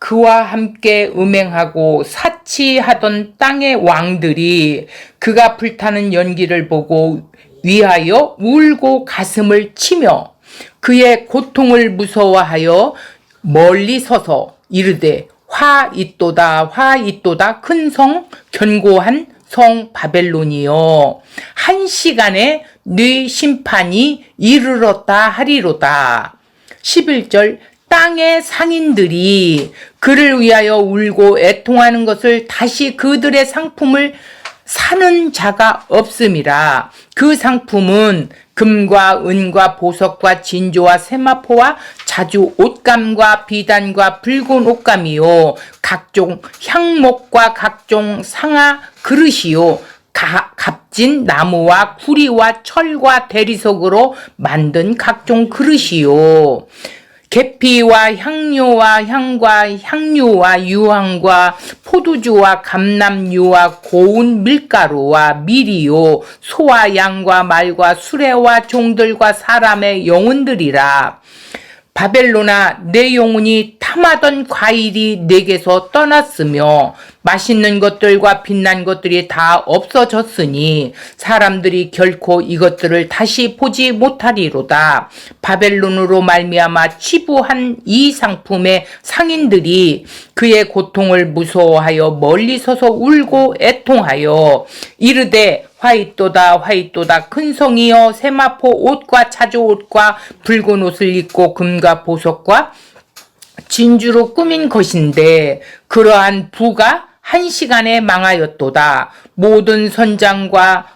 그와 함께 음행하고 사치하던 땅의 왕들이 그가 불타는 연기를 보고 위하여 울고 가슴을 치며 그의 고통을 무서워하여 멀리 서서 이르되 화 있도다 화 있도다 큰 성 견고한 성 바벨론이여 한 시간에 네 심판이 이르렀다 하리로다. 11절 땅의 상인들이 그를 위하여 울고 애통하는 것을 다시 그들의 상품을 사는 자가 없음이라. 그 상품은 금과 은과 보석과 진조와 세마포와 자주 옷감과 비단과 붉은 옷감이요 각종 향목과 각종 상아 그릇이요 값진 나무와 구리와 철과 대리석으로 만든 각종 그릇이요 계피와 향료와 향과 향유와 유황과 포도주와 감람유와 고운 밀가루와 밀이요 소와 양과 말과 수레와 종들과 사람의 영혼들이라. 바벨론아 내 영혼이 탐하던 과일이 내게서 떠났으며 맛있는 것들과 빛난 것들이 다 없어졌으니 사람들이 결코 이것들을 다시 보지 못하리로다. 바벨론으로 말미암아 치부한 이 상품의 상인들이 그의 고통을 무서워하여 멀리 서서 울고 애통하여 이르되 화이또다 화이또다 큰 성이여 세마포 옷과 자주 옷과 붉은 옷을 입고 금과 보석과 진주로 꾸민 것인데 그러한 부가 한 시간에 망하였도다. 모든 선장과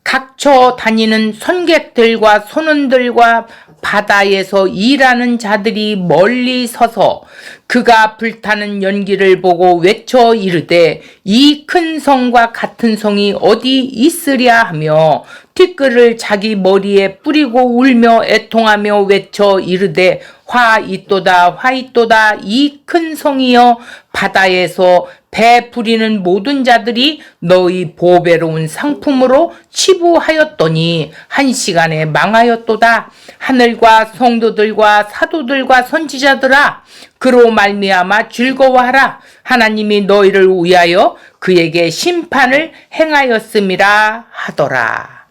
각처 다니는 선객들과 선원들과 바다에서 일하는 자들이 멀리 서서 그가 불타는 연기를 보고 외쳐 이르되 이 큰 성과 같은 성이 어디 있으랴 하며 티끌을 자기 머리에 뿌리고 울며 애통하며 외쳐 이르되 화 있도다 화 있도다 이 큰 성이여 바다에서 배 부리는 모든 자들이 너희 보배로운 상품으로 치부하였더니 한 시간에 망하였도다. 하늘과 성도들과 사도들과 선지자들아 그로 말미암아 즐거워하라. 하나님이 너희를 위하여 그에게 심판을 행하였음이라 하더라.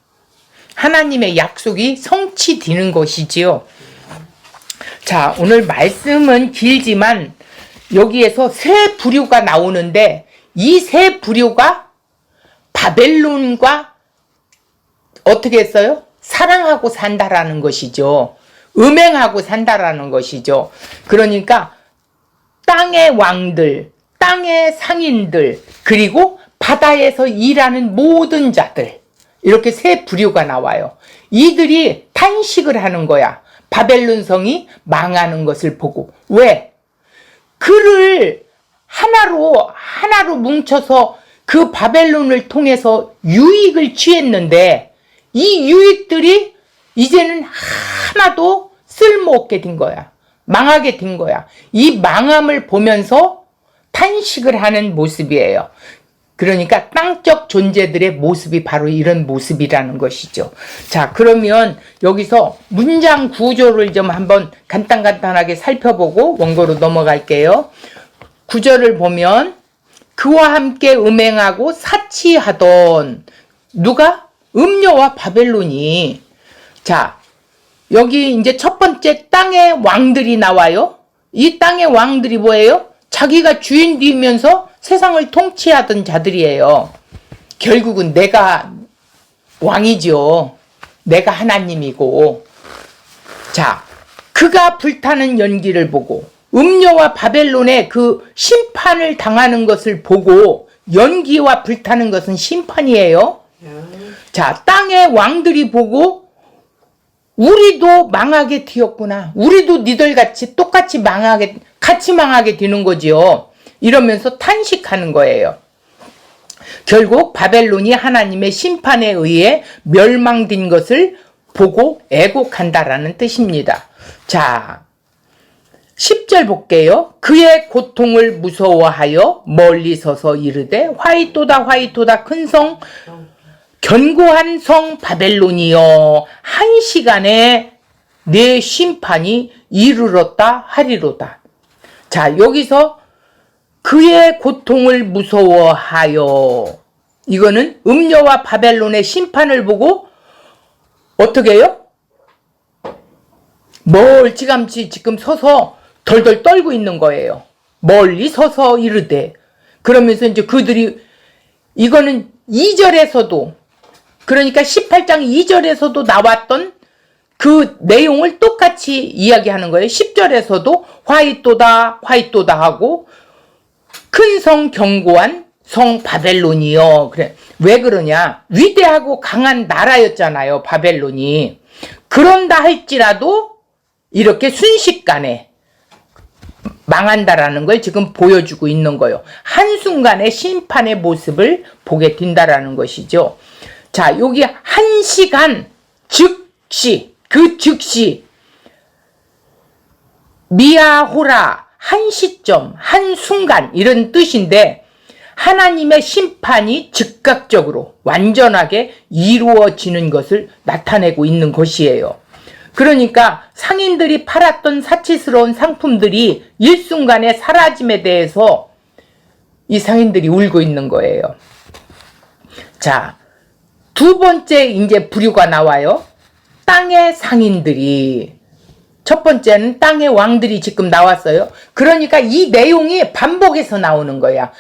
하나님의 약속이 성취되는 것이지요. 자, 오늘 말씀은 길지만 여기에서 세 부류가 나오는데 이 세 부류가 바벨론과 어떻게 했어요? 사랑하고 산다라는 것이죠. 음행하고 산다라는 것이죠. 그러니까 땅의 왕들, 땅의 상인들, 그리고 바다에서 일하는 모든 자들 이렇게 세 부류가 나와요. 이들이 탄식을 하는 거야. 바벨론 성이 망하는 것을 보고. 왜? 그를 하나로 뭉쳐서 그 바벨론을 통해서 유익을 취했는데 이 유익들이 이제는 하나도 쓸모없게 된 거야. 망하게 된 거야. 이 망함을 보면서 탄식을 하는 모습이에요. 그러니까 땅적 존재들의 모습이 바로 이런 모습이라는 것이죠. 자, 그러면 여기서 문장 구조를 좀 한번 간단하게 살펴보고 원고로 넘어갈게요. 구절을 보면 그와 함께 음행하고 사치하던 누가? 음녀와 바벨론이. 자, 여기 이제 첫 번째 땅의 왕들이 나와요. 이 땅의 왕들이 뭐예요? 자기가 주인 되면서 세상을 통치하던 자들이에요. 결국은 내가 왕이죠. 내가 하나님이고. 자, 그가 불타는 연기를 보고 음녀와 바벨론의 그 심판을 당하는 것을 보고 연기와 불타는 것은 심판이에요. 자, 땅의 왕들이 보고 우리도 망하게 되었구나. 우리도 니들같이 똑같이 같이 망하게 되는 거지요. 이러면서 탄식하는 거예요. 결국 바벨론이 하나님의 심판에 의해 멸망된 것을 보고 애곡한다라는 뜻입니다. 자, 10절 볼게요. 그의 고통을 무서워하여 멀리 서서 이르되 화이또다 화이또다 큰 성 견고한 성 바벨론이여 한 시간에 내 심판이 이르렀다 하리로다. 자, 여기서 그의 고통을 무서워하여. 이거는 음녀와 바벨론의 심판을 보고 어떻게 해요? 멀찌감치 지금 서서 덜덜 떨고 있는 거예요. 멀리 서서 이르되. 그러면서 이제 그들이, 이거는 2절에서도, 그러니까 18장 2절에서도 나왔던 그 내용을 똑같이 이야기하는 거예요. 10절에서도 화이또다 화이또다 하고, 큰 성 견고한 성 바벨론이요. 그래. 왜 그러냐? 위대하고 강한 나라였잖아요, 바벨론이. 그런다 할지라도 이렇게 순식간에 망한다라는 걸 지금 보여주고 있는 거예요. 한순간에 심판의 모습을 보게 된다라는 것이죠. 자, 여기 한 시간 즉시, 그 즉시, 미아호라, 한 시점, 한 순간, 이런 뜻인데, 하나님의 심판이 즉각적으로 완전하게 이루어지는 것을 나타내고 있는 것이에요. 그러니까 상인들이 팔았던 사치스러운 상품들이 일순간에 사라짐에 대해서 이 상인들이 울고 있는 거예요. 자, 두 번째 이제 부류가 나와요. 땅의 상인들이. 첫 번째는 땅의 왕들이 지금 나왔어요. 그러니까 이 내용이 반복해서 나오는 거야.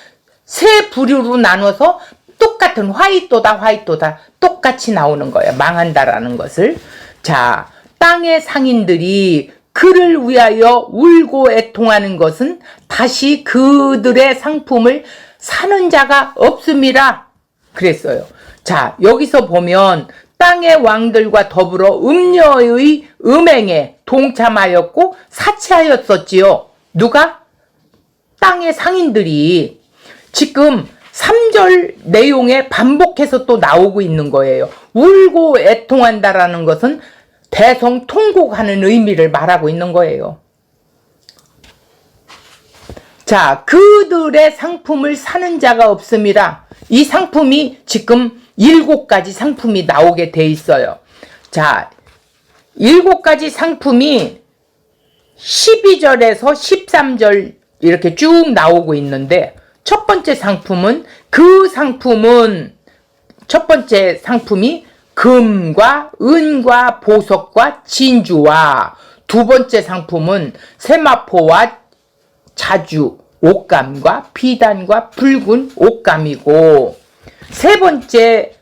세 부류로 나눠서 똑같은 화이또다 화이또다 똑같이 나오는 거야. 망한다라는 것을. 자, 땅의 상인들이 그를 위하여 울고 애통하는 것은 다시 그들의 상품을 사는 자가 없음이라 그랬어요. 자, 여기서 보면 땅의 왕들과 더불어 음녀의 음행에 동참하였고 사치하였었지요. 누가? 땅의 상인들이. 지금 3절 내용에 반복해서 또 나오고 있는 거예요. 울고 애통한다라는 것은 대성통곡하는 의미를 말하고 있는 거예요. 자, 그들의 상품을 사는 자가 없음이라. 이 상품이 지금 7가지 상품이 나오게 돼 있어요. 자, 7가지 상품이 12절에서 13절 이렇게 쭉 나오고 있는데, 첫 번째 상품은 첫 번째 상품이 금과 은과 보석과 진주와, 두 번째 상품은 세마포와 자주, 옷감과 비단과 붉은 옷감이고, 세 번째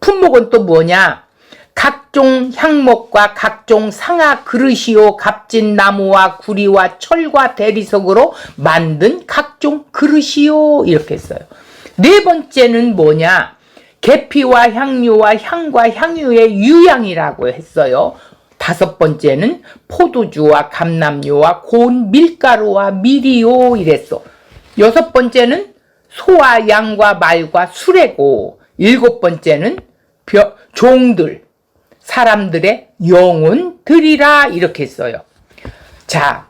품목은 또 뭐냐? 각종 향목과 각종 상아 그릇이요, 값진 나무와 구리와 철과 대리석으로 만든 각종 그릇이요, 이렇게 했어요. 네 번째는 뭐냐? 계피와 향료와 향과 향유의 유향이라고 했어요. 다섯 번째는 포도주와 감람유와 고운 밀가루와 밀이요, 이랬어. 여섯 번째는 소와 양과 말과 수레고, 일곱 번째는 종들, 사람들의 영혼들이라, 이렇게 했어요. 자,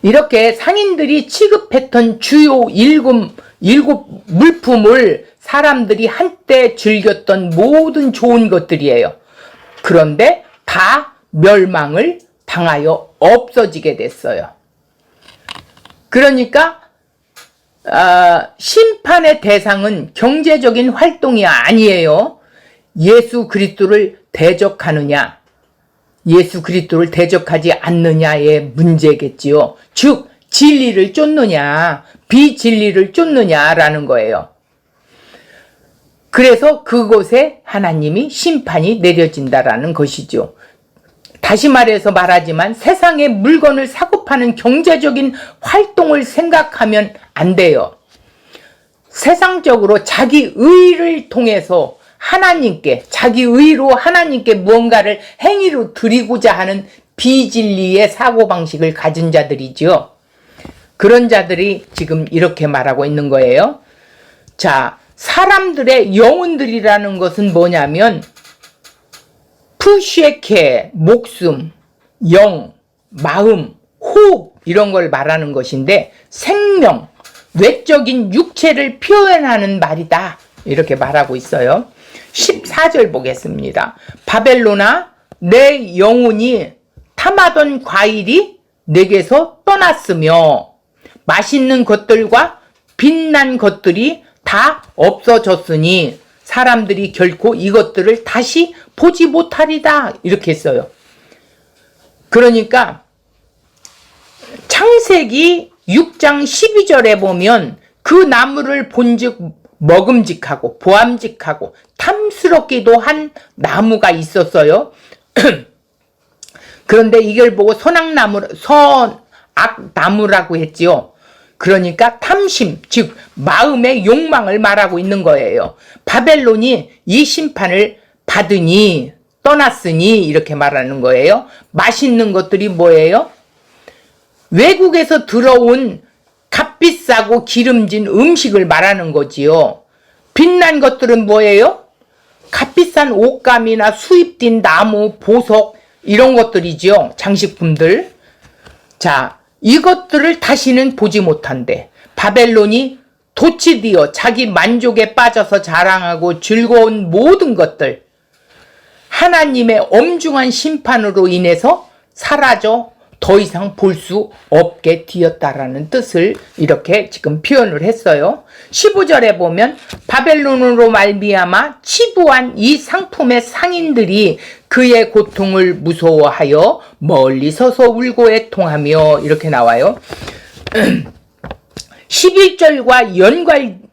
이렇게 상인들이 취급했던 주요 일곱 물품을 사람들이 한때 즐겼던 모든 좋은 것들이에요. 그런데 다 멸망을 당하여 없어지게 됐어요. 그러니까 심판의 대상은 경제적인 활동이 아니에요. 예수 그리스도를 대적하느냐, 예수 그리스도를 대적하지 않느냐의 문제겠지요. 즉 진리를 쫓느냐 비진리를 쫓느냐라는 거예요. 그래서 그곳에 하나님이 심판이 내려진다라는 것이죠. 다시 말하지만 세상의 물건을 사고 파는 경제적인 활동을 생각하면 안 돼요. 세상적으로 자기 의를 통해서 자기 의로 하나님께 무언가를 행위로 드리고자 하는 비진리의 사고방식을 가진 자들이죠. 그런 자들이 지금 이렇게 말하고 있는 거예요. 자, 사람들의 영혼들이라는 것은 뭐냐면 푸쉐케, 목숨, 영, 마음, 호흡, 이런 걸 말하는 것인데, 생명, 외적인 육체를 표현하는 말이다, 이렇게 말하고 있어요. 14절 보겠습니다. 바벨론아, 내 영혼이 탐하던 과일이 내게서 떠났으며 맛있는 것들과 빛난 것들이 다 없어졌으니 사람들이 결코 이것들을 다시 보지 못하리다. 이렇게 했어요. 그러니까 창세기 6장 12절에 보면 그 나무를 본즉 먹음직하고 보암직하고 탐스럽기도 한 나무가 있었어요. 그런데 이걸 보고 선악나무라고 했지요. 그러니까 탐심, 즉 마음의 욕망을 말하고 있는 거예요. 바벨론이 이 심판을 받으니 떠났으니 이렇게 말하는 거예요. 맛있는 것들이 뭐예요? 외국에서 들어온 값비싸고 기름진 음식을 말하는 거지요. 빛난 것들은 뭐예요? 값비싼 옷감이나 수입된 나무, 보석 이런 것들이지요. 장식품들. 자, 이것들을 다시는 보지 못한대. 바벨론이 도취되어 자기 만족에 빠져서 자랑하고 즐거운 모든 것들, 하나님의 엄중한 심판으로 인해서 사라져 더 이상 볼 수 없게 되었다라는 뜻을 이렇게 지금 표현을 했어요. 15절에 보면 바벨론으로 말미암아 치부한 이 상품의 상인들이 그의 고통을 무서워하여 멀리 서서 울고 애통하며 이렇게 나와요. 11절과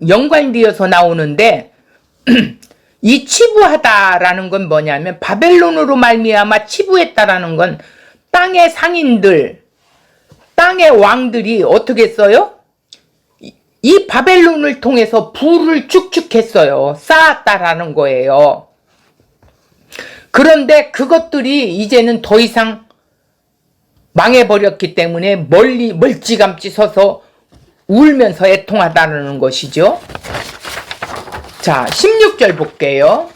연관되어서 나오는데 이 치부하다라는 건 뭐냐면 바벨론으로 말미암아 치부했다라는 건 땅의 상인들, 땅의 왕들이 어떻게 했어요? 이 바벨론을 통해서 부를 쭉쭉 했어요. 쌓았다라는 거예요. 그런데 그것들이 이제는 더 이상 망해버렸기 때문에 멀찌감치 서서 울면서 애통하다는 것이죠. 자, 16절 볼게요.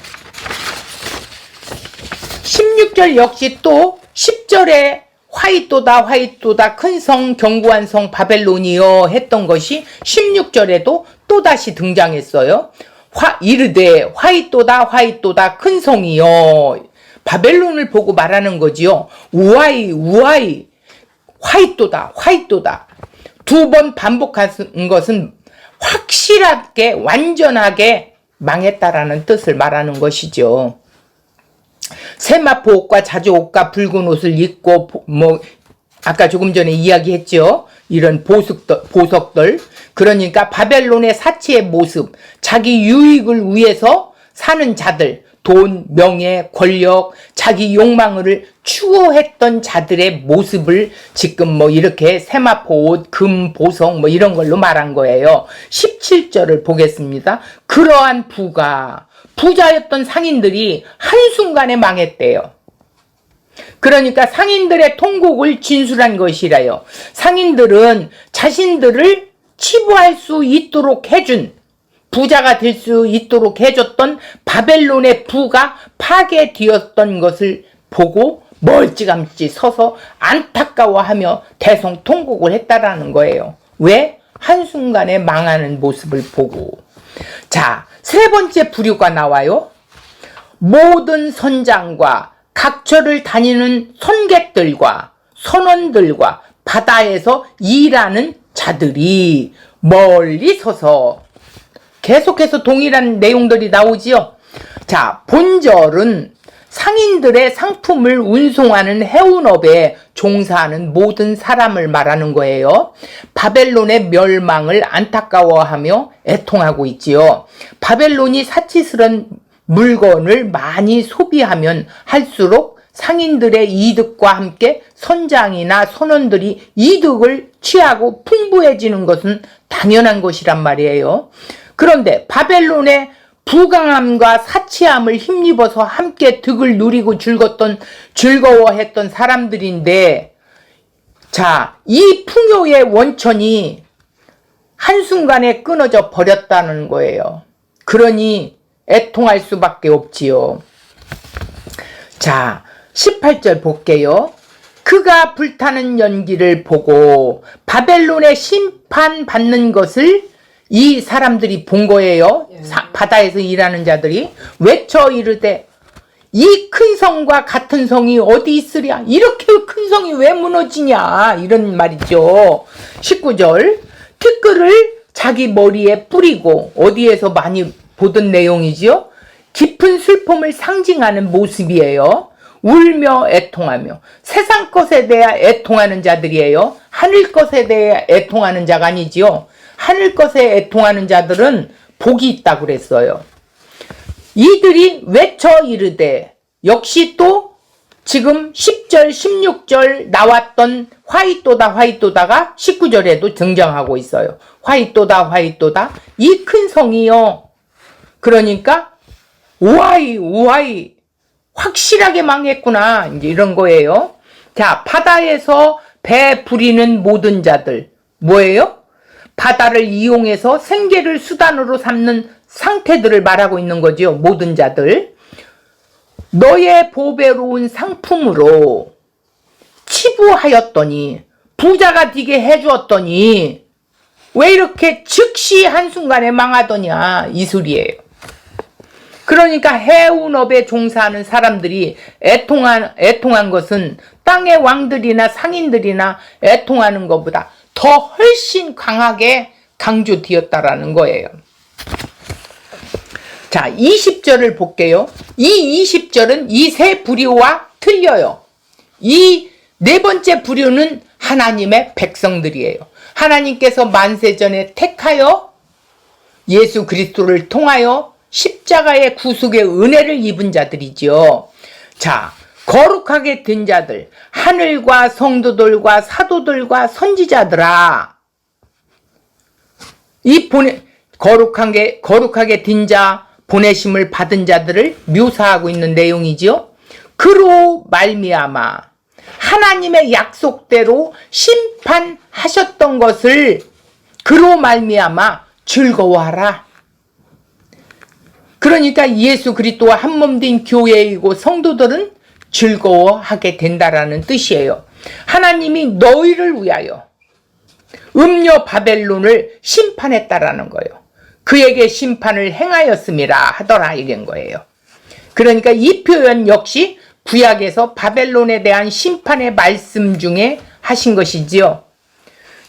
16절 역시 또 10절에 화이또다 큰 성 견고한 성 바벨론이여 했던 것이 16절에도 또다시 등장했어요. 이르되 화이또다 큰 성이여. 바벨론을 보고 말하는 거지요. 우아이 화이또다. 두 번 반복한 것은 확실하게 완전하게 망했다라는 뜻을 말하는 것이죠. 세마포 옷과 자주 옷과 붉은 옷을 입고 아까 조금 전에 이야기했죠. 이런 보석들. 그러니까 바벨론의 사치의 모습, 자기 유익을 위해서 사는 자들, 돈, 명예, 권력, 자기 욕망을 추구했던 자들의 모습을 지금 이렇게 세마포 옷, 금, 보석 이런 걸로 말한 거예요. 17절을 보겠습니다. 그러한 부자였던 상인들이 한순간에 망했대요. 그러니까 상인들의 통곡을 진술한 것이라요. 상인들은 자신들을 치부할 수 있도록 해준, 부자가 될 수 있도록 해줬던 바벨론의 부가 파괴되었던 것을 보고 멀찌감치 서서 안타까워하며 대성통곡을 했다라는 거예요. 왜? 한순간에 망하는 모습을 보고. 자, 세 번째 부류가 나와요. 모든 선장과 각처를 다니는 선객들과 선원들과 바다에서 일하는 자들이 멀리 서서, 계속해서 동일한 내용들이 나오지요. 자, 본절은 상인들의 상품을 운송하는 해운업에 종사하는 모든 사람을 말하는 거예요. 바벨론의 멸망을 안타까워하며 애통하고 있지요. 바벨론이 사치스런 물건을 많이 소비하면 할수록 상인들의 이득과 함께 선장이나 선원들이 이득을 취하고 풍부해지는 것은 당연한 것이란 말이에요. 그런데 바벨론의 부강함과 사치함을 힘입어서 함께 득을 누리고 즐거워했던 사람들인데, 자, 이 풍요의 원천이 한순간에 끊어져 버렸다는 거예요. 그러니 애통할 수밖에 없지요. 자, 18절 볼게요. 그가 불타는 연기를 보고 바벨론의 심판받는 것을 이 사람들이 본 거예요. 바다에서 일하는 자들이 외쳐 이르되 이 큰 성과 같은 성이 어디 있으랴? 이렇게 큰 성이 왜 무너지냐? 이런 말이죠. 19절 쓸글을 자기 머리에 뿌리고, 어디에서 많이 보던 내용이지요? 깊은 슬픔을 상징하는 모습이에요. 울며 애통하며. 세상 것에 대해 애통하는 자들이에요. 하늘 것에 대해 애통하는 자가 아니지요. 하늘 것에 애통하는 자들은 복이 있다고 그랬어요. 이들이 외쳐 이르되, 역시 또 지금 10절 16절 나왔던 화이또다가 19절에도 등장하고 있어요. 화이또다 이 큰 성이요. 그러니까 우아이 확실하게 망했구나, 이제 이런 거예요. 자, 바다에서 배 부리는 모든 자들, 뭐예요? 바다를 이용해서 생계를 수단으로 삼는 상태들을 말하고 있는 거죠. 모든 자들. 너의 보배로운 상품으로 치부하였더니, 부자가 되게 해주었더니 왜 이렇게 즉시 한순간에 망하더냐, 이 소리예요. 그러니까 해운업에 종사하는 사람들이 애통한 것은 땅의 왕들이나 상인들이나 애통하는 것보다 더 훨씬 강하게 강조되었다라는 거예요. 자, 20절을 볼게요. 이 20절은 이 세 부류와 틀려요. 이 네 번째 부류는 하나님의 백성들이에요. 하나님께서 만세전에 택하여 예수 그리스도를 통하여 십자가의 구속의 은혜를 입은 자들이죠. 자, 거룩하게 된 자들, 하늘과 성도들과 사도들과 선지자들아, 이 거룩하게 된 자, 보내심을 받은 자들을 묘사하고 있는 내용이죠. 그로 말미암아 하나님의 약속대로 심판하셨던 것을 그로 말미암아 즐거워하라. 그러니까 예수 그리스도와 한 몸 된 교회이고 성도들은 즐거워하게 된다라는 뜻이에요. 하나님이 너희를 위하여 음녀 바벨론을 심판했다라는 거예요. 그에게 심판을 행하였음이라 하더라, 이런 거예요. 그러니까 이 표현 역시 구약에서 바벨론에 대한 심판의 말씀 중에 하신 것이지요.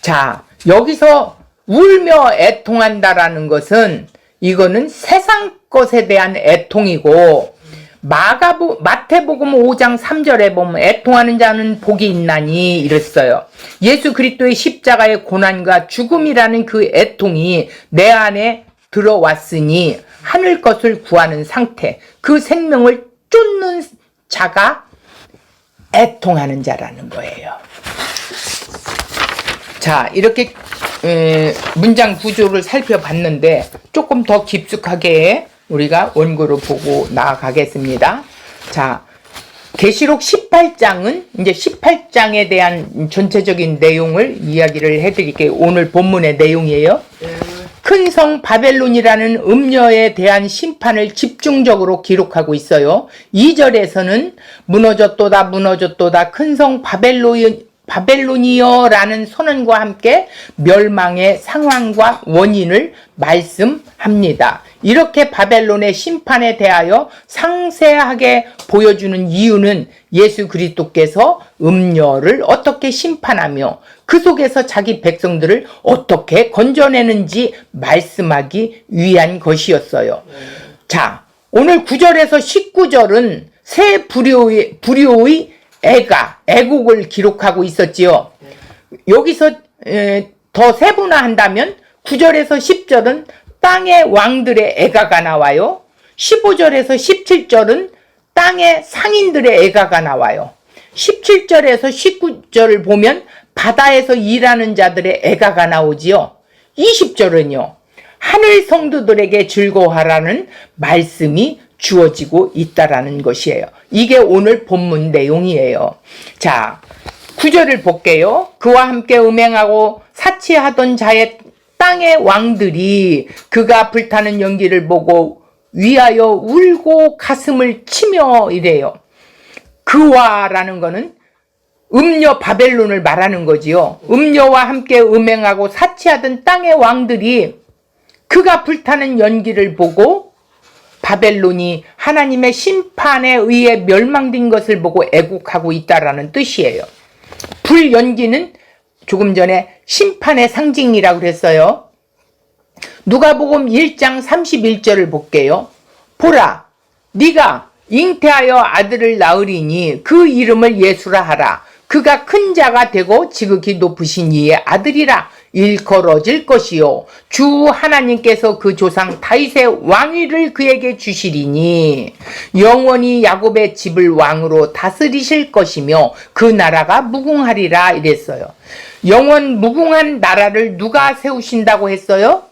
자, 여기서 울며 애통한다라는 것은 이거는 세상 것에 대한 애통이고, 마태복음 5장 3절에 보면 애통하는 자는 복이 있나니 이랬어요. 예수 그리스도의 십자가의 고난과 죽음이라는 그 애통이 내 안에 들어왔으니 하늘 것을 구하는 상태, 그 생명을 쫓는 자가 애통하는 자라는 거예요. 자, 이렇게 문장 구조를 살펴봤는데 조금 더 깊숙하게 우리가 원고를 보고 나아가겠습니다. 자, 계시록 18장은 이제 18장에 대한 전체적인 내용을 이야기를 해드릴게요. 오늘 본문의 내용이에요. 큰 성 바벨론이라는 음녀에 대한 심판을 집중적으로 기록하고 있어요. 2절에서는 무너졌도다 큰 성 바벨론이여라는 선언과 함께 멸망의 상황과 원인을 말씀합니다. 이렇게 바벨론의 심판에 대하여 상세하게 보여주는 이유는 예수 그리스도께서 음녀를 어떻게 심판하며 그 속에서 자기 백성들을 어떻게 건져내는지 말씀하기 위한 것이었어요. 자, 오늘 9절에서 19절은 세 부류의 애곡을 기록하고 있었지요. 여기서 더 세분화한다면 9절에서 10절은 땅의 왕들의 애가가 나와요. 15절에서 17절은 땅의 상인들의 애가가 나와요. 17절에서 19절을 보면 바다에서 일하는 자들의 애가가 나오지요. 20절은요, 하늘 성도들에게 즐거워하라는 말씀이 주어지고 있다라는 것이에요. 이게 오늘 본문 내용이에요. 자, 9절을 볼게요. 그와 함께 음행하고 사치하던 자의 땅의 왕들이 그가 불타는 연기를 보고 위하여 울고 가슴을 치며 이래요. 그와라는 거는 음녀 바벨론을 말하는 거지요. 음녀와 함께 음행하고 사치하던 땅의 왕들이 그가 불타는 연기를 보고 바벨론이 하나님의 심판에 의해 멸망된 것을 보고 애곡하고 있다라는 뜻이에요. 불연기는 조금 전에 심판의 상징이라고 그랬어요. 누가복음 1장 31절을 볼게요. 보라, 네가 잉태하여 아들을 낳으리니 그 이름을 예수라 하라. 그가 큰 자가 되고 지극히 높으신 이의 아들이라. 일컬어질 것이요 주 하나님께서 그 조상 다윗의 왕위를 그에게 주시리니 영원히 야곱의 집을 왕으로 다스리실 것이며 그 나라가 무궁하리라 이랬어요. 영원 무궁한 나라를 누가 세우신다고 했어요?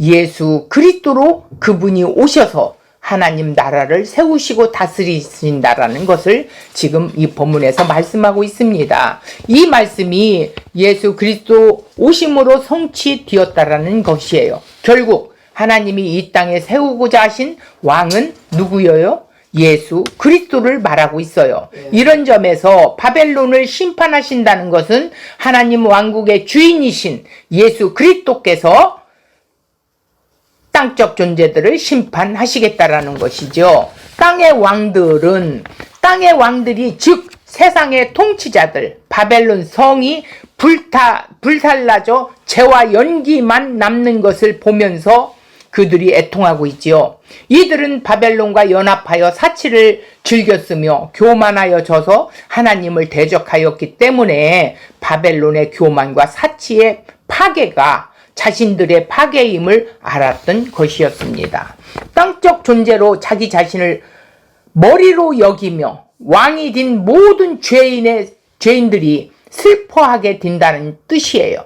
예수 그리스도로 그분이 오셔서 하나님 나라를 세우시고 다스리신다라는 것을 지금 이 본문에서 말씀하고 있습니다. 이 말씀이 예수 그리스도 오심으로 성취되었다라는 것이에요. 결국 하나님이 이 땅에 세우고자 하신 왕은 누구예요? 예수 그리스도를 말하고 있어요. 이런 점에서 바벨론을 심판하신다는 것은 하나님 왕국의 주인이신 예수 그리스도께서 땅적 존재들을 심판하시겠다라는 것이죠. 땅의 왕들이 즉 세상의 통치자들, 바벨론 성이 불살라져 재와 연기만 남는 것을 보면서 그들이 애통하고 있지요. 이들은 바벨론과 연합하여 사치를 즐겼으며 교만하여져서 하나님을 대적하였기 때문에 바벨론의 교만과 사치의 파괴가 자신들의 파괴임을 알았던 것이었습니다. 땅적 존재로 자기 자신을 머리로 여기며 왕이 된 모든 죄인들이 슬퍼하게 된다는 뜻이에요.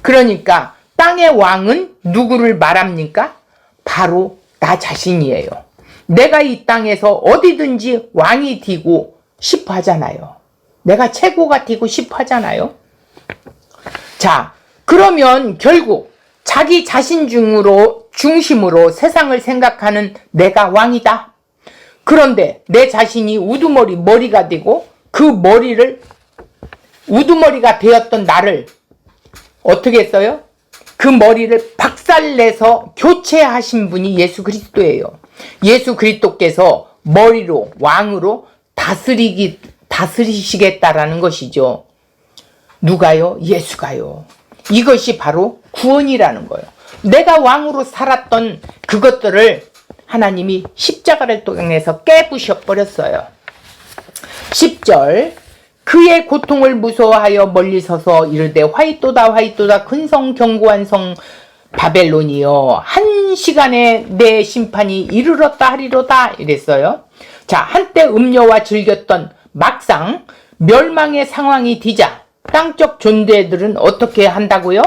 그러니까 땅의 왕은 누구를 말합니까? 바로 나 자신이에요. 내가 이 땅에서 어디든지 왕이 되고 싶어 하잖아요. 내가 최고가 되고 싶어 하잖아요. 자, 그러면 결국 자기 자신 중심으로 세상을 생각하는 내가 왕이다. 그런데 내 자신이 머리가 되고 그 우두머리가 되었던 나를 어떻게 했어요? 그 머리를 박살내서 교체하신 분이 예수 그리스도예요. 예수 그리스도께서 머리로 왕으로 다스리시겠다라는 것이죠. 누가요? 예수가요. 이것이 바로 구원이라는 거예요. 내가 왕으로 살았던 그것들을 하나님이 십자가를 통해서 깨부셔버렸어요. 10절 그의 고통을 무서워하여 멀리 서서 이르되 화이또다 화이또다 근성 견고한 성 바벨론이여 한 시간에 내 심판이 이르렀다 하리로다 이랬어요. 자, 한때 음료와 즐겼던 막상 멸망의 상황이 되자 땅적 존재들은 어떻게 한다고요?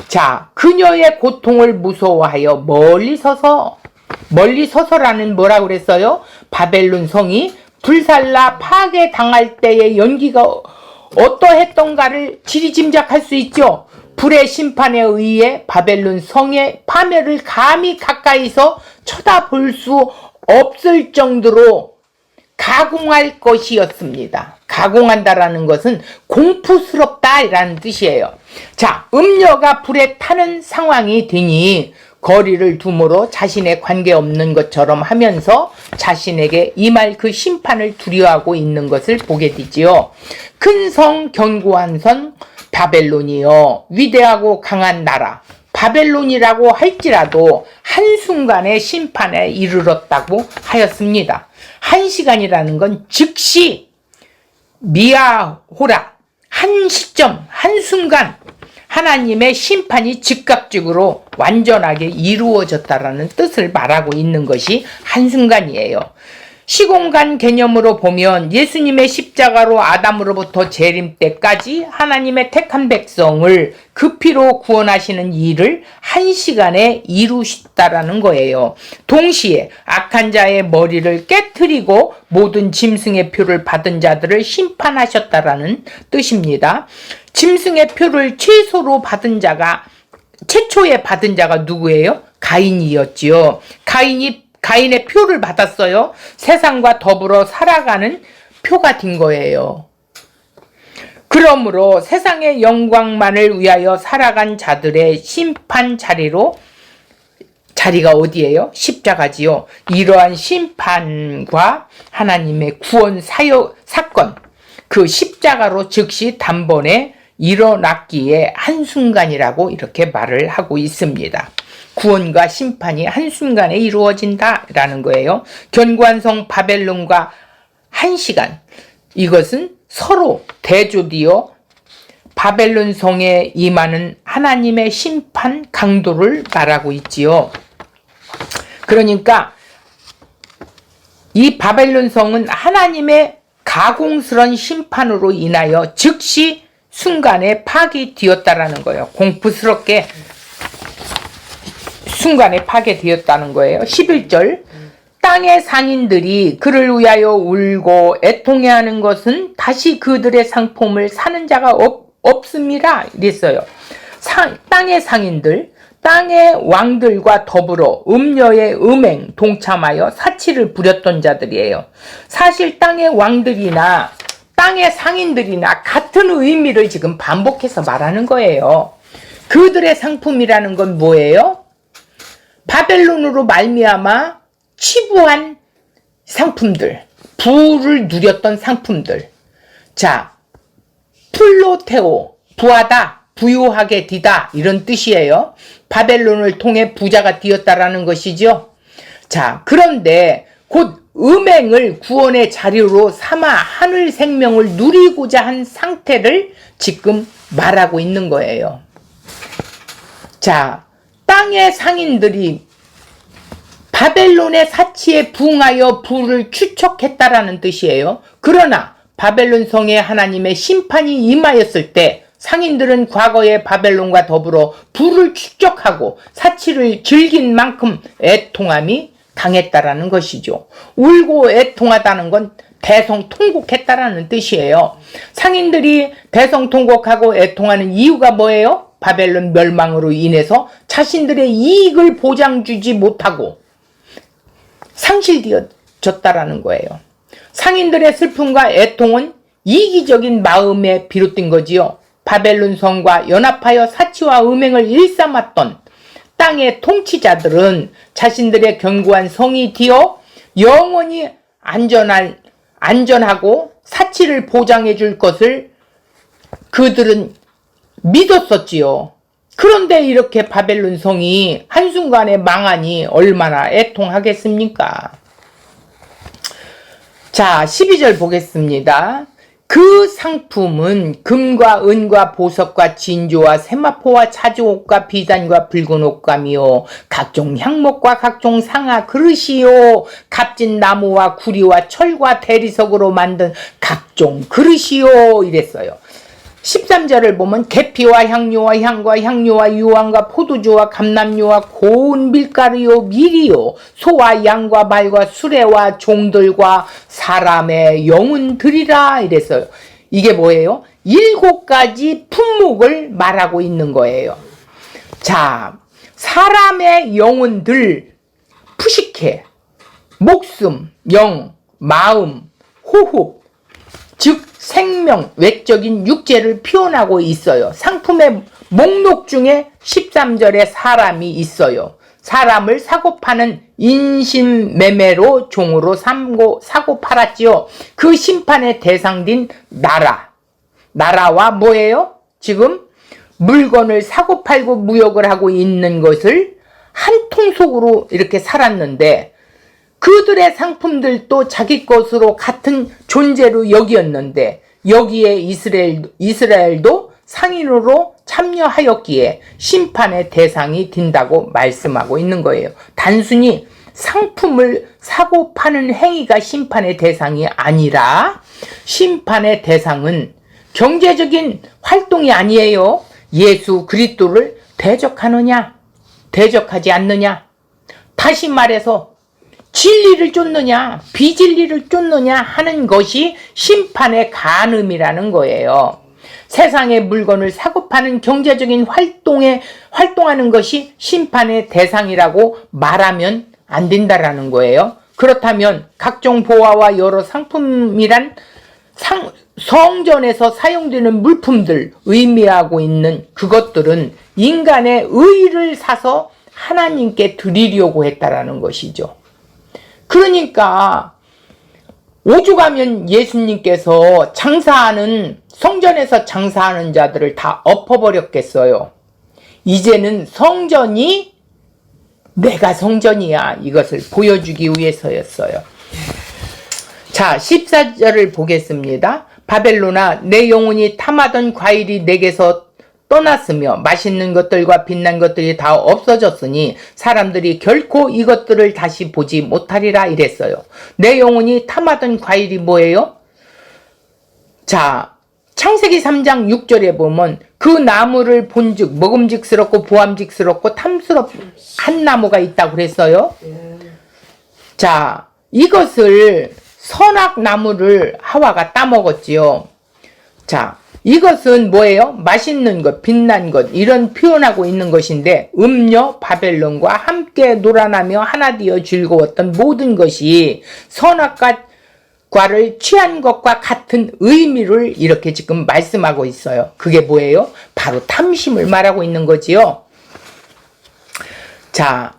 자, 그녀의 고통을 무서워하여 멀리 서서라는 뭐라고 그랬어요? 바벨론 성이 불살라 파괴당할 때의 연기가 어떠했던가를 지리짐작할 수 있죠. 불의 심판에 의해 바벨론 성의 파멸을 감히 가까이서 쳐다볼 수 없을 정도로 가공할 것이었습니다. 가공한다라는 것은 공포스럽다라는 뜻이에요. 자, 음녀가 불에 타는 상황이 되니 거리를 두므로 자신의 관계없는 것처럼 하면서 자신에게 임할 그 심판을 두려워하고 있는 것을 보게 되지요. 큰 성 견고한 성 바벨론이요 위대하고 강한 나라 바벨론이라고 할지라도 한순간에 심판에 이르렀다고 하였습니다. 한 시간이라는 건 즉시 미아호라 한 시점 한순간 하나님의 심판이 즉각적으로 완전하게 이루어졌다라는 뜻을 말하고 있는 것이 한순간이에요. 시공간 개념으로 보면 예수님의 십자가로 아담으로부터 재림 때까지 하나님의 택한 백성을 그 피로 구원하시는 일을 한 시간에 이루셨다라는 거예요. 동시에 악한 자의 머리를 깨트리고 모든 짐승의 표를 받은 자들을 심판하셨다라는 뜻입니다. 짐승의 표를 최초에 받은 자가 누구예요? 가인이었지요. 가인의 표를 받았어요. 세상과 더불어 살아가는 표가 된 거예요. 그러므로 세상의 영광만을 위하여 살아간 자들의 심판 자리가 어디예요? 십자가지요. 이러한 심판과 하나님의 구원 사건, 그 십자가로 즉시 단번에 일어났기에 한순간이라고 이렇게 말을 하고 있습니다. 구원과 심판이 한순간에 이루어진다라는 거예요. 견고한 성 바벨론과 한 시간, 이것은 서로 대조되어 바벨론 성에 임하는 하나님의 심판 강도를 말하고 있지요. 그러니까 이 바벨론 성은 하나님의 가공스런 심판으로 인하여 즉시 순간에 파괴되었다라는 거예요. 공포스럽게 순간에 파괴되었다는 거예요. 11절, 땅의 상인들이 그를 위하여 울고 애통해하는 것은 다시 그들의 상품을 사는 자가 없습니다. 이랬어요. 땅의 상인들, 땅의 왕들과 더불어 음녀의 음행 동참하여 사치를 부렸던 자들이에요. 사실 땅의 왕들이나 땅의 상인들이나 같은 의미를 지금 반복해서 말하는 거예요. 그들의 상품이라는 건 뭐예요? 바벨론으로 말미암아 치부한 상품들, 부를 누렸던 상품들. 자, 플로테오, 부하다, 부유하게 되다, 이런 뜻이에요. 바벨론을 통해 부자가 되었다라는 것이죠. 자, 그런데 곧 음행을 구원의 자료로 삼아 하늘 생명을 누리고자 한 상태를 지금 말하고 있는 거예요. 자, 땅의 상인들이 바벨론의 사치에 부응하여 부를 추척했다라는 뜻이에요. 그러나 바벨론 성에 하나님의 심판이 임하였을 때 상인들은 과거의 바벨론과 더불어 부를 추적하고 사치를 즐긴 만큼 애통함이 당했다라는 것이죠. 울고 애통하다는 건 대성통곡했다라는 뜻이에요. 상인들이 대성통곡하고 애통하는 이유가 뭐예요? 바벨론 멸망으로 인해서 자신들의 이익을 보장주지 못하고 상실되어졌다라는 거예요. 상인들의 슬픔과 애통은 이기적인 마음에 비롯된 거지요. 바벨론 성과 연합하여 사치와 음행을 일삼았던 땅의 통치자들은 자신들의 견고한 성이 되어 영원히 안전하고 사치를 보장해 줄 것을 그들은 믿었었지요. 그런데 이렇게 바벨론 성이 한순간에 망하니 얼마나 애통하겠습니까? 자, 12절 보겠습니다. 그 상품은 금과 은과 보석과 진주와 세마포와 차주옷과 비단과 붉은 옷감이요 각종 향목과 각종 상아 그릇이요 값진 나무와 구리와 철과 대리석으로 만든 각종 그릇이요 이랬어요. 13절을 보면 계피와 향료와 향과 향료와 유황과 포도주와 감람유와 고운 밀가루요 밀이요 소와 양과 말과 수레와 종들과 사람의 영혼들이라 이랬어요. 이게 뭐예요? 7가지 품목을 말하고 있는 거예요. 자, 사람의 영혼들, 푸시케, 목숨, 영, 마음, 호흡, 즉 생명, 외적인 육체를 표현하고 있어요. 상품의 목록 중에 13절에 사람이 있어요. 사람을 사고 파는 인신매매로 종으로 사고 팔았지요. 그 심판의 대상인 나라와 뭐예요? 지금 물건을 사고 팔고 무역을 하고 있는 것을 한 통 속으로 이렇게 살았는데 그들의 상품들도 자기 것으로 같은 존재로 여기었는데 여기에 이스라엘도 상인으로 참여하였기에 심판의 대상이 된다고 말씀하고 있는 거예요. 단순히 상품을 사고 파는 행위가 심판의 대상이 아니라 심판의 대상은 경제적인 활동이 아니에요. 예수 그리스도를 대적하느냐 대적하지 않느냐, 다시 말해서 진리를 쫓느냐 비진리를 쫓느냐 하는 것이 심판의 간음이라는 거예요. 세상의 물건을 사고 파는 경제적인 활동하는 것이 심판의 대상이라고 말하면 안 된다라는 거예요. 그렇다면 각종 보화와 여러 상품이란 성전에서 사용되는 물품들 의미하고 있는 그것들은 인간의 의를 사서 하나님께 드리려고 했다라는 것이죠. 그러니까 오죽하면 예수님께서 장사하는 성전에서 장사하는 자들을 다 엎어버렸겠어요. 이제는 성전이 내가 성전이야, 이것을 보여주기 위해서였어요. 자, 14절을 보겠습니다. 바벨론아, 내 영혼이 탐하던 과일이 내게서 떠났으며 맛있는 것들과 빛난 것들이 다 없어졌으니 사람들이 결코 이것들을 다시 보지 못하리라 이랬어요. 내 영혼이 탐하던 과일이 뭐예요? 자, 창세기 3장 6절에 보면 그 나무를 본즉 먹음직스럽고 보암직스럽고 탐스럽한 나무가 있다고 그랬어요. 자, 이것을 선악나무를 하와가 따먹었지요. 자, 이것은 뭐예요? 맛있는 것, 빛난 것, 이런 표현하고 있는 것인데, 음녀 바벨론과 함께 놀아나며 하나 되어 즐거웠던 모든 것이 선악과를 취한 것과 같은 의미를 이렇게 지금 말씀하고 있어요. 그게 뭐예요? 바로 탐심을 말하고 있는 거지요. 자,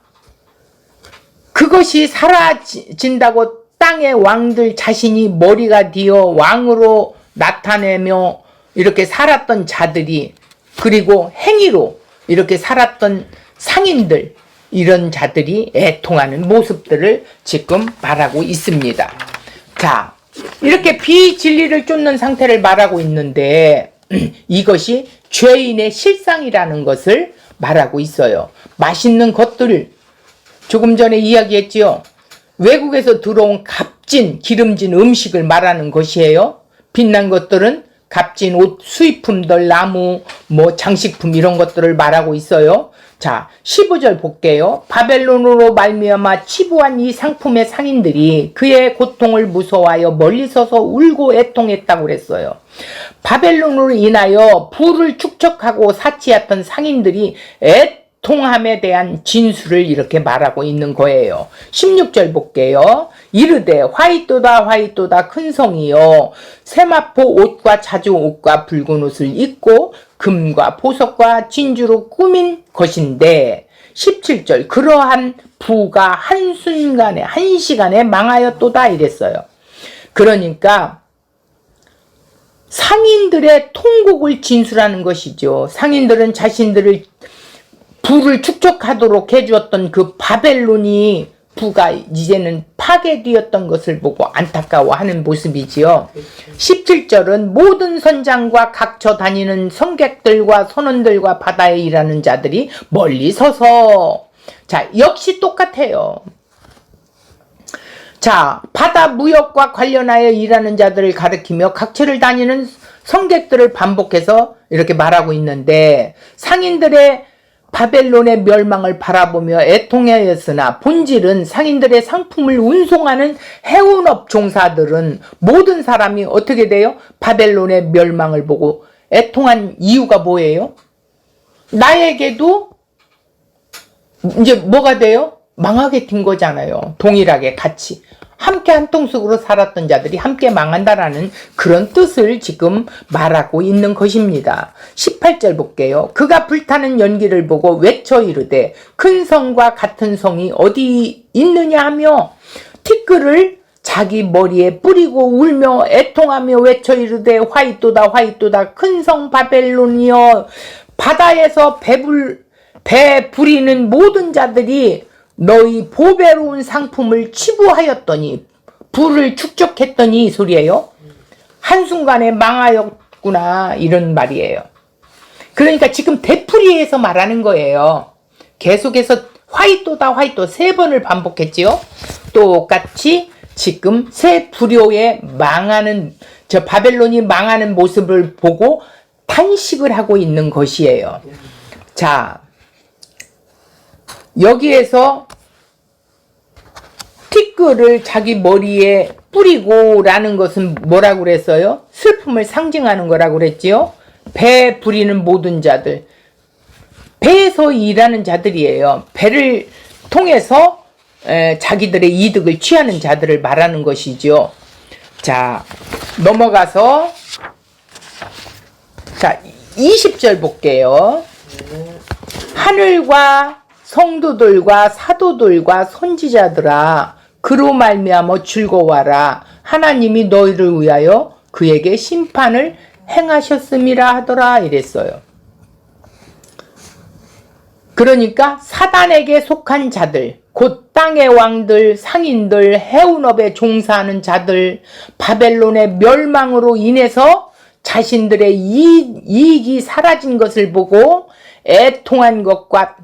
그것이 사라진다고 땅의 왕들 자신이 머리가 되어 왕으로 나타내며 이렇게 살았던 자들이, 그리고 행위로 이렇게 살았던 상인들, 이런 자들이 애통하는 모습들을 지금 말하고 있습니다. 자, 이렇게 비진리를 쫓는 상태를 말하고 있는데 이것이 죄인의 실상이라는 것을 말하고 있어요. 맛있는 것들, 조금 전에 이야기했지요. 외국에서 들어온 값진 기름진 음식을 말하는 것이에요. 빛난 것들은 값진 옷, 수입품들, 나무, 장식품 이런 것들을 말하고 있어요. 자, 15절 볼게요. 바벨론으로 말미암아 치부한 이 상품의 상인들이 그의 고통을 무서워하여 멀리 서서 울고 애통했다고 그랬어요. 바벨론으로 인하여 부를 축적하고 사치했던 상인들이 애통함에 대한 진술을 이렇게 말하고 있는 거예요. 16절 볼게요. 이르되 화이또다 화이또다 큰 성이여, 세마포 옷과 자주 옷과 붉은 옷을 입고 금과 보석과 진주로 꾸민 것인데, 17절 그러한 부가 한순간에 한시간에 망하였도다 이랬어요. 그러니까 상인들의 통곡을 진술하는 것이죠. 상인들은 자신들을 부를 축적하도록 해주었던 그 바벨론이 부가 이제는 파괴되었던 것을 보고 안타까워하는 모습이지요. 17절은 모든 선장과 각처 다니는 성객들과 선원들과 바다에 일하는 자들이 멀리 서서, 자, 역시 똑같아요. 자, 바다 무역과 관련하여 일하는 자들을 가리키며 각처를 다니는 성객들을 반복해서 이렇게 말하고 있는데, 상인들의 바벨론의 멸망을 바라보며 애통하였으나 본질은 상인들의 상품을 운송하는 해운업 종사들은 모든 사람이 어떻게 돼요? 바벨론의 멸망을 보고 애통한 이유가 뭐예요? 나에게도 이제 뭐가 돼요? 망하게 된 거잖아요. 동일하게 같이 함께 한 통속으로 살았던 자들이 함께 망한다라는 그런 뜻을 지금 말하고 있는 것입니다. 18절 볼게요. 그가 불타는 연기를 보고 외쳐 이르되 큰 성과 같은 성이 어디 있느냐 하며 티끌을 자기 머리에 뿌리고 울며 애통하며 외쳐 이르되 화이또다 화이또다 큰 성 바벨론이여, 바다에서 배 부리는 모든 자들이 너희 보배로운 상품을 치부하였더니, 부를 축적했더니 이 소리예요. 한순간에 망하였구나, 이런 말이에요. 그러니까 지금 되풀이해서 말하는 거예요. 계속해서 화이또다 화이또 3번을 반복했지요. 똑같이 지금 새 부류의 망하는, 저 바벨론이 망하는 모습을 보고 탄식을 하고 있는 것이에요. 자, 여기에서 티끌을 자기 머리에 뿌리고 라는 것은 뭐라고 그랬어요? 슬픔을 상징하는 거라고 그랬지요. 배 부리는 모든 자들, 배에서 일하는 자들이에요. 배를 통해서 자기들의 이득을 취하는 자들을 말하는 것이죠. 자, 넘어가서 자 20절 볼게요. 하늘과 성도들과 사도들과 선지자들아, 그로 말미암아 즐거워하라. 하나님이 너희를 위하여 그에게 심판을 행하셨음이라 하더라 이랬어요. 그러니까 사단에게 속한 자들, 곧 땅의 왕들, 상인들, 해운업에 종사하는 자들, 바벨론의 멸망으로 인해서 자신들의 이익이 사라진 것을 보고 애통한 것과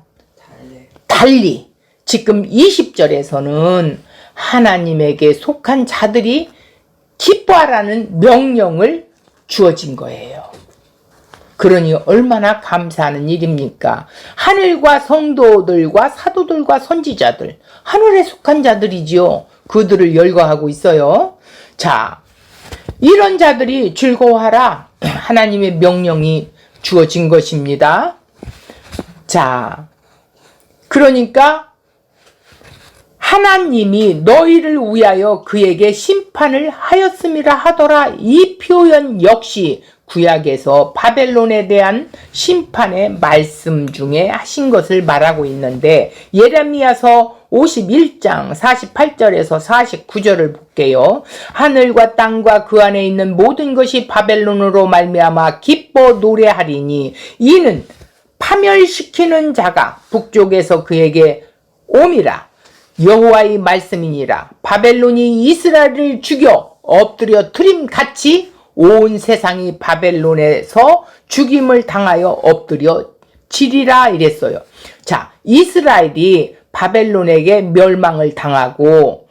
달리 지금 20절에서는 하나님에게 속한 자들이 기뻐하라는 명령을 주어진 거예요. 그러니 얼마나 감사하는 일입니까? 하늘과 성도들과 사도들과 선지자들, 하늘에 속한 자들이지요. 그들을 열거하고 있어요. 자, 이런 자들이 즐거워하라. 하나님의 명령이 주어진 것입니다. 자, 그러니까 하나님이 너희를 위하여 그에게 심판을 하였음이라 하더라. 이 표현 역시 구약에서 바벨론에 대한 심판의 말씀 중에 하신 것을 말하고 있는데, 예레미야서 51장 48절에서 49절을 볼게요. 하늘과 땅과 그 안에 있는 모든 것이 바벨론으로 말미암아 기뻐 노래하리니 이는 파멸시키는 자가 북쪽에서 그에게 옴이라. 여호와의 말씀이니라. 바벨론이 이스라엘을 죽여 엎드려 트림같이 온 세상이 바벨론에서 죽임을 당하여 엎드려 지리라 이랬어요. 자, 이스라엘이 바벨론에게 멸망을 당하고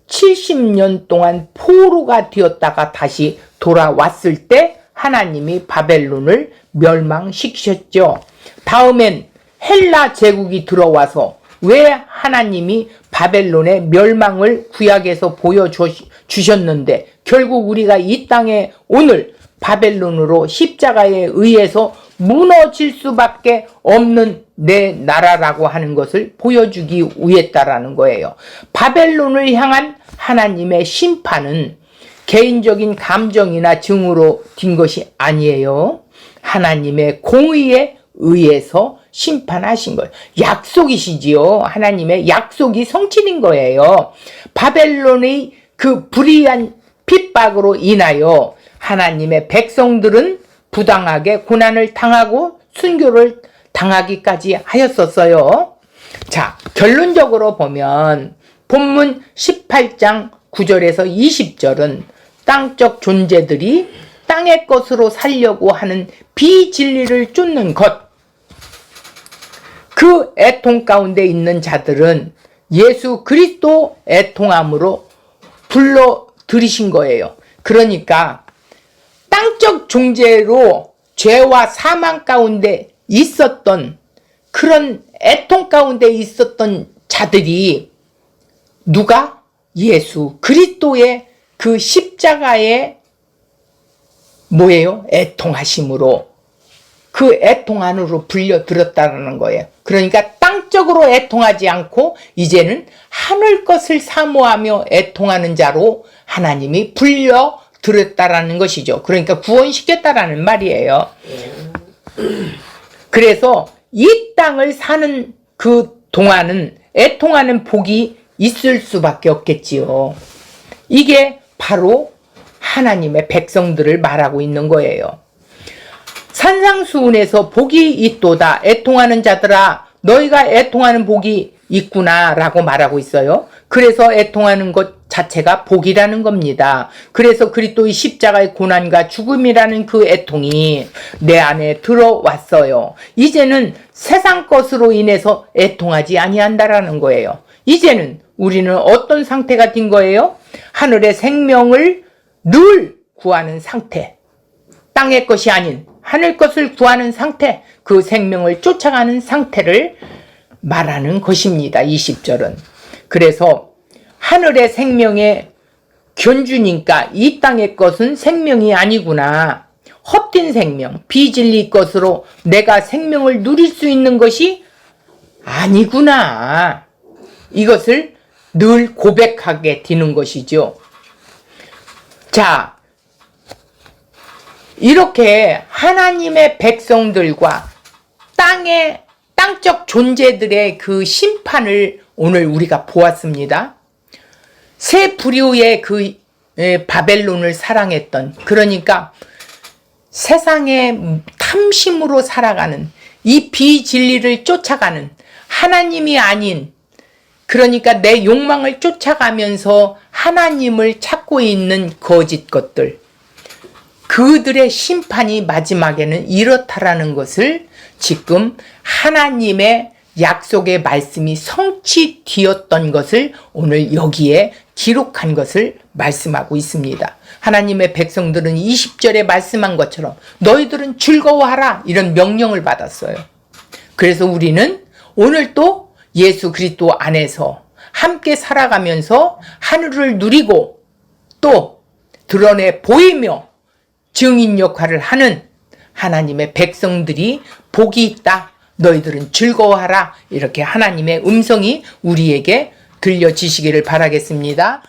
70년 동안 포로가 되었다가 다시 돌아왔을 때 하나님이 바벨론을 멸망시키셨죠. 다음엔 헬라 제국이 들어와서 왜 하나님이 바벨론의 멸망을 구약에서 보여주셨는데 결국 우리가 이 땅에 오늘 바벨론으로 십자가에 의해서 무너질 수밖에 없는 내 나라라고 하는 것을 보여주기 위했다라는 거예요. 바벨론을 향한 하나님의 심판은 개인적인 감정이나 증오로 된 것이 아니에요. 하나님의 공의에 의해서 심판하신 거예요. 약속이시지요. 하나님의 약속이 성취된 거예요. 바벨론의 그 불의한 핍박으로 인하여 하나님의 백성들은 부당하게 고난을 당하고 순교를 당하기까지 하였었어요. 자, 결론적으로 보면 본문 18장 9절에서 20절은 땅적 존재들이 땅의 것으로 살려고 하는 비진리를 쫓는 것, 그 애통 가운데 있는 자들은 예수 그리스도 애통함으로 불러들이신 거예요. 그러니까 땅적 존재로 죄와 사망 가운데 있었던 그런 애통 가운데 있었던 자들이 누가? 예수 그리스도의 그 십자가의 뭐예요? 애통하심으로 그 애통 안으로 불려들었다는 거예요. 그러니까 땅적으로 애통하지 않고 이제는 하늘 것을 사모하며 애통하는 자로 하나님이 불려들었다라는 것이죠. 그러니까 구원시켰다라는 말이에요. 그래서 이 땅을 사는 그 동안은 애통하는 복이 있을 수밖에 없겠지요. 이게 바로 하나님의 백성들을 말하고 있는 거예요. 산상수훈에서 복이 있도다. 애통하는 자들아 너희가 애통하는 복이 있구나 라고 말하고 있어요. 그래서 애통하는 것 자체가 복이라는 겁니다. 그래서 그리스도의 십자가의 고난과 죽음이라는 그 애통이 내 안에 들어왔어요. 이제는 세상 것으로 인해서 애통하지 아니한다라는 거예요. 이제는 우리는 어떤 상태가 된 거예요? 하늘의 생명을 늘 구하는 상태, 땅의 것이 아닌 하늘 것을 구하는 상태, 그 생명을 쫓아가는 상태를 말하는 것입니다. 20절은. 그래서 하늘의 생명의 견주니까 이 땅의 것은 생명이 아니구나. 헛된 생명, 비진리 것으로 내가 생명을 누릴 수 있는 것이 아니구나. 이것을 늘 고백하게 되는 것이죠. 자, 이렇게 하나님의 백성들과 땅적 존재들의 그 심판을 오늘 우리가 보았습니다. 세 부류의 그 바벨론을 사랑했던, 그러니까 세상에 탐심으로 살아가는 이 비진리를 쫓아가는 하나님이 아닌, 그러니까 내 욕망을 쫓아가면서 하나님을 찾고 있는 거짓 것들, 그들의 심판이 마지막에는 이렇다라는 것을 지금 하나님의 약속의 말씀이 성취되었던 것을 오늘 여기에 기록한 것을 말씀하고 있습니다. 하나님의 백성들은 20절에 말씀한 것처럼 너희들은 즐거워하라, 이런 명령을 받았어요. 그래서 우리는 오늘 또 예수 그리스도 안에서 함께 살아가면서 하늘을 누리고 또 드러내 보이며 증인 역할을 하는 하나님의 백성들이 복이 있다, 너희들은 즐거워하라, 이렇게 하나님의 음성이 우리에게 들려지시기를 바라겠습니다.